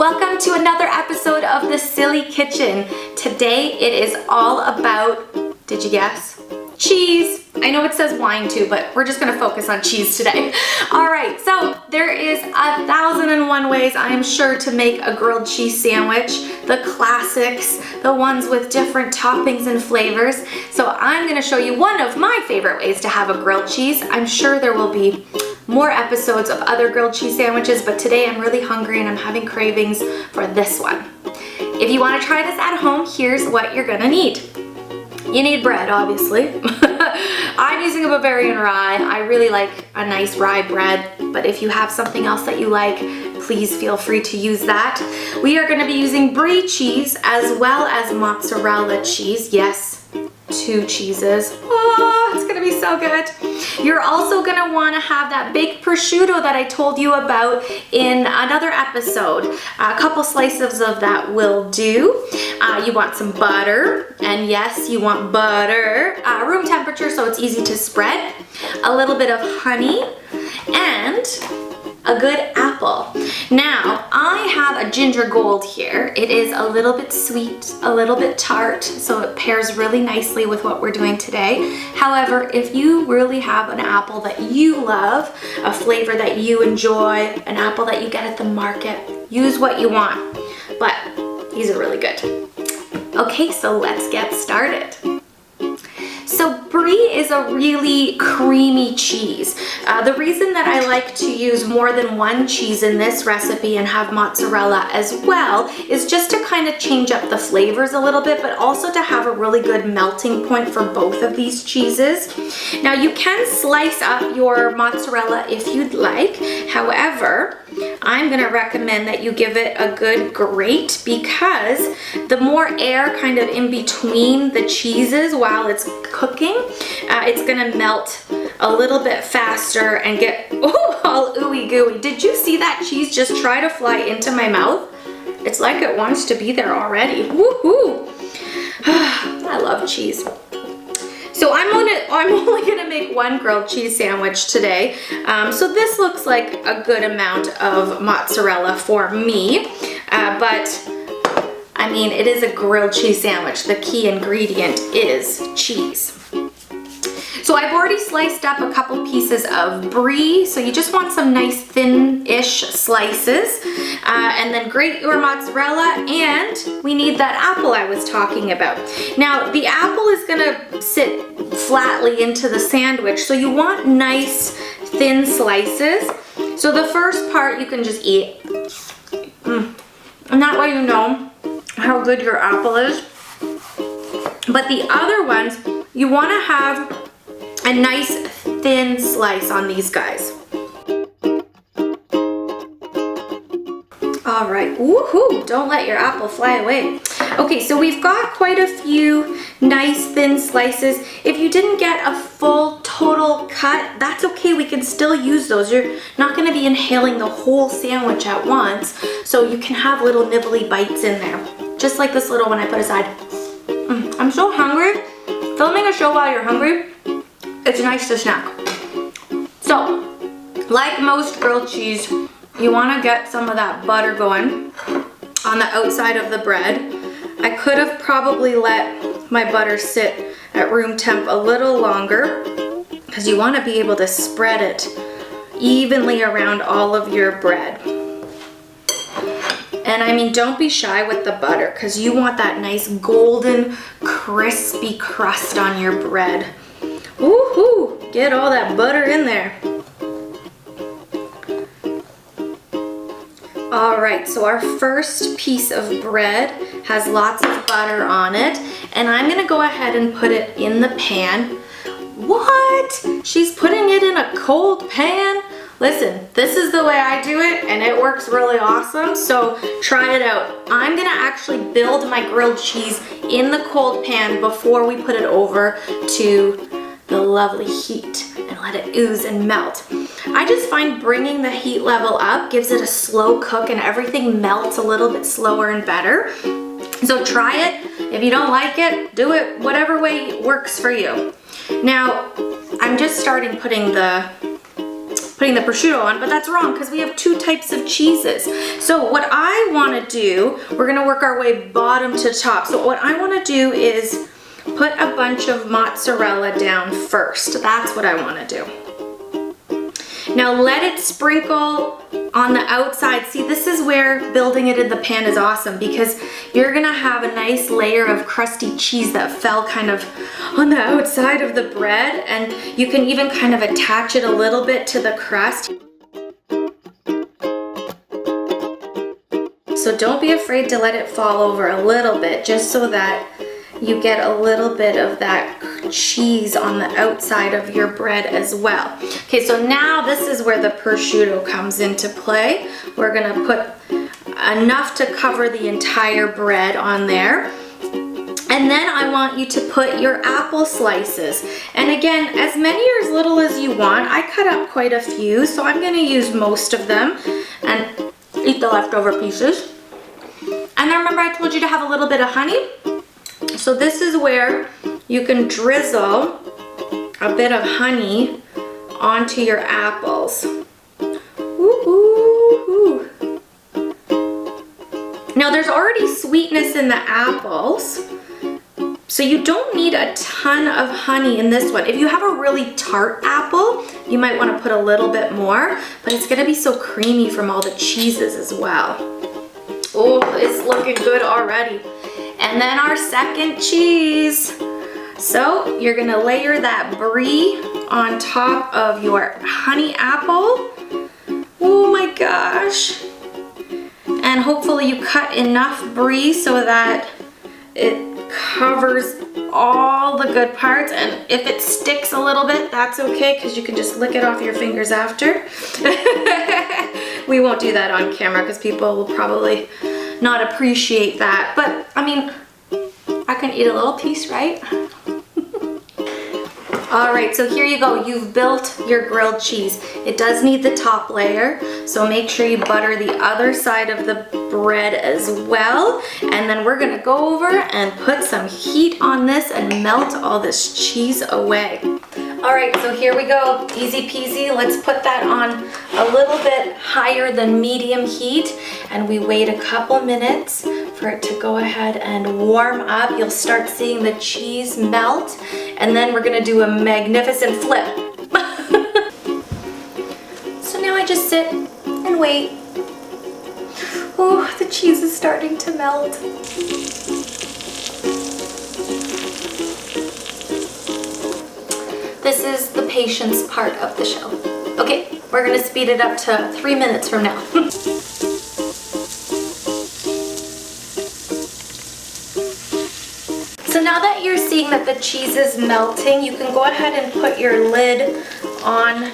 Welcome to another episode of The Silly Kitchen. Today it is all about, did you guess? Cheese. I know it says wine too, but we're just gonna focus on cheese today. All right, so there is 1,001 ways I am sure to make a grilled cheese sandwich. The classics, the ones with different toppings and flavors. So I'm gonna show you one of my favorite ways to have a grilled cheese. I'm sure there will be more episodes of other grilled cheese sandwiches, but today I'm really hungry and I'm having cravings for this one. If you want to try this at home, here's what you're gonna need. You need bread, obviously. I'm using a Bavarian rye. I really like a nice rye bread, but if you have something else that you like, please feel free to use that. We are gonna be using Brie cheese as well as mozzarella cheese. Yes, 2 cheeses. Oh, it's gonna be so good. You're also gonna wanna have that baked prosciutto that I told you about in another episode. A couple slices of that will do. You want some butter, and yes, you want butter. Room temperature so it's easy to spread. A little bit of honey, and a good apple. Now, I have a ginger gold here. It is a little bit sweet, a little bit tart, so it pairs really nicely with what we're doing today. However, if you really have an apple that you love, a flavor that you enjoy, an apple that you get at the market, use what you want. But these are really good. Okay, so let's get started. So Brie is a really creamy cheese. The reason that I like to use more than one cheese in this recipe and have mozzarella as well is just to kind of change up the flavors a little bit, but also to have a really good melting point for both of these cheeses. Now you can slice up your mozzarella if you'd like. However, I'm gonna recommend that you give it a good grate because the more air kind of in between the cheeses while it's cooking, it's gonna melt a little bit faster and get all ooey gooey. Did you see that cheese just try to fly into my mouth? It's like it wants to be there already. Woohoo! I love cheese. So I'm only gonna make one grilled cheese sandwich today. So this looks like a good amount of mozzarella for me, but I mean, it is a grilled cheese sandwich. The key ingredient is cheese. So I've already sliced up a couple pieces of Brie, so you just want some nice thin-ish slices, and then grate your mozzarella, and we need that apple I was talking about. Now, the apple is gonna sit flatly into the sandwich, so you want nice thin slices. So the first part you can just eat, and that way you know how good your apple is. But the other ones, you wanna have a nice thin slice on these guys. All right, woohoo, don't let your apple fly away. Okay, so we've got quite a few nice thin slices. If you didn't get a full total cut, that's okay, we can still use those. You're not gonna be inhaling the whole sandwich at once, so you can have little nibbly bites in there. Just like this little one I put aside. I'm so hungry. Filming a show while you're hungry, it's nice to snack. So, like most grilled cheese, you wanna get some of that butter going on the outside of the bread. I could have probably let my butter sit at room temp a little longer because you wanna be able to spread it evenly around all of your bread. And I mean, don't be shy with the butter because you want that nice golden, crispy crust on your bread. Woohoo! Get all that butter in there. All right, so our first piece of bread has lots of butter on it, and I'm gonna go ahead and put it in the pan. What? She's putting it in a cold pan? Listen, this is the way I do it, and it works really awesome, so try it out. I'm gonna actually build my grilled cheese in the cold pan before we put it over to the lovely heat and let it ooze and melt. I just find bringing the heat level up gives it a slow cook and everything melts a little bit slower and better. So try it. If you don't like it, do it whatever way works for you. Now, I'm just starting putting the putting the prosciutto on, but that's wrong because we have 2 types of cheeses. So what I want to do, we're going to work our way bottom to top. So what I want to do is put a bunch of mozzarella down first. That's what I want to do. Now let it sprinkle on the outside. See, this is where building it in the pan is awesome because you're gonna have a nice layer of crusty cheese that fell kind of on the outside of the bread, and you can even kind of attach it a little bit to the crust. So don't be afraid to let it fall over a little bit, just so that you get a little bit of that cheese on the outside of your bread as well. Okay, so now this is where the prosciutto comes into play. We're gonna put enough to cover the entire bread on there. And then I want you to put your apple slices. And again, as many or as little as you want. I cut up quite a few, so I'm gonna use most of them and eat the leftover pieces. And then remember I told you to have a little bit of honey? So this is where you can drizzle a bit of honey onto your apples. Ooh, ooh, ooh. Now there's already sweetness in the apples, so you don't need a ton of honey in this one. If you have a really tart apple, you might want to put a little bit more, but it's going to be so creamy from all the cheeses as well. Oh, it's looking good already. And then our second cheese. So you're gonna layer that brie on top of your honey apple. Oh my gosh. And hopefully you cut enough brie so that it covers all the good parts. And if it sticks a little bit, that's okay, because you can just lick it off your fingers after. We won't do that on camera because people will probably not appreciate that, but I mean, I can eat a little piece, right? All right, so here you go. You've built your grilled cheese. It does need the top layer, so make sure you butter the other side of the bread as well. And then we're gonna go over and put some heat on this and melt all this cheese away. All right, so here we go, easy peasy. Let's put that on a little bit higher than medium heat, and we wait a couple minutes for it to go ahead and warm up. You'll start seeing the cheese melt, and then we're gonna do a magnificent flip. So now I just sit and wait. Oh, the cheese is starting to melt. This is the patience part of the show. Okay, we're gonna speed it up to 3 minutes from now. So now that you're seeing that the cheese is melting, you can go ahead and put your lid on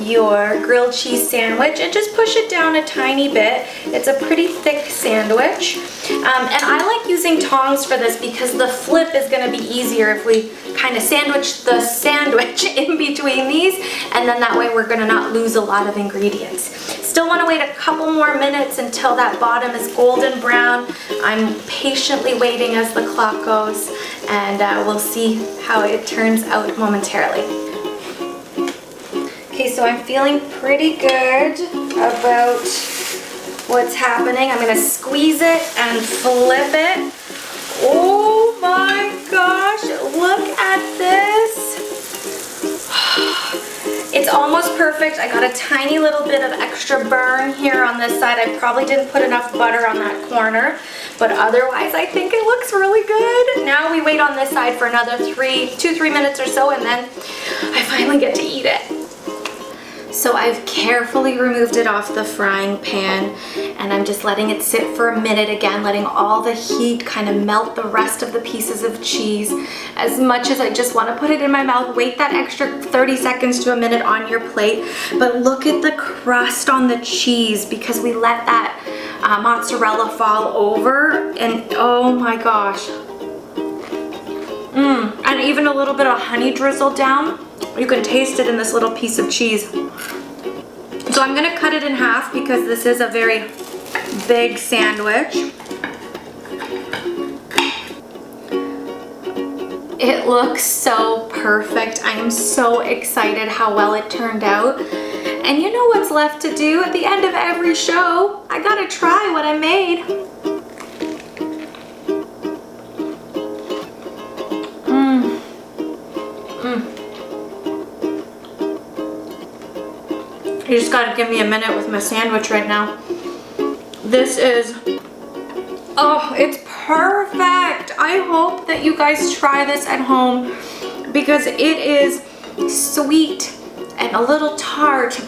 your grilled cheese sandwich and just push it down a tiny bit. It's a pretty thick sandwich. And I like using tongs for this because the flip is going to be easier if we kind of sandwich the sandwich in between these, and then that way we're going to not lose a lot of ingredients. Still want to wait a couple more minutes until that bottom is golden brown. I'm patiently waiting as the clock goes, and we'll see how it turns out momentarily. Okay, so I'm feeling pretty good about what's happening. I'm gonna squeeze it and flip it. Oh my gosh, look at this. It's almost perfect. I got a tiny little bit of extra burn here on this side. I probably didn't put enough butter on that corner, but otherwise I think it looks really good. Now we wait on this side for another 2-3 minutes or so, and then I finally get to eat it. So I've carefully removed it off the frying pan, and I'm just letting it sit for a minute again, letting all the heat kind of melt the rest of the pieces of cheese. As much as I just want to put it in my mouth, wait that extra 30 seconds to a minute on your plate. But look at the crust on the cheese, because we let that mozzarella fall over, and oh my gosh. And even a little bit of honey drizzled down. You can taste it in this little piece of cheese. So I'm gonna cut it in half because this is a very big sandwich. It looks so perfect. I am so excited how well it turned out. And you know what's left to do at the end of every show? I gotta try what I made. You just gotta give me a minute with my sandwich right now. This is, oh, it's perfect. I hope that you guys try this at home because it is sweet and a little tart,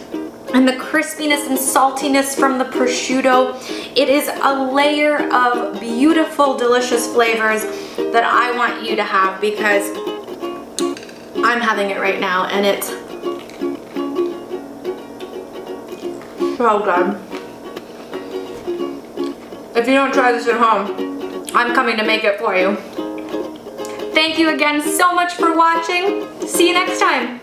and the crispiness and saltiness from the prosciutto. It is a layer of beautiful, delicious flavors that I want you to have because I'm having it right now and it's so good. If you don't try this at home, I'm coming to make it for you. Thank you again so much for watching. See you next time.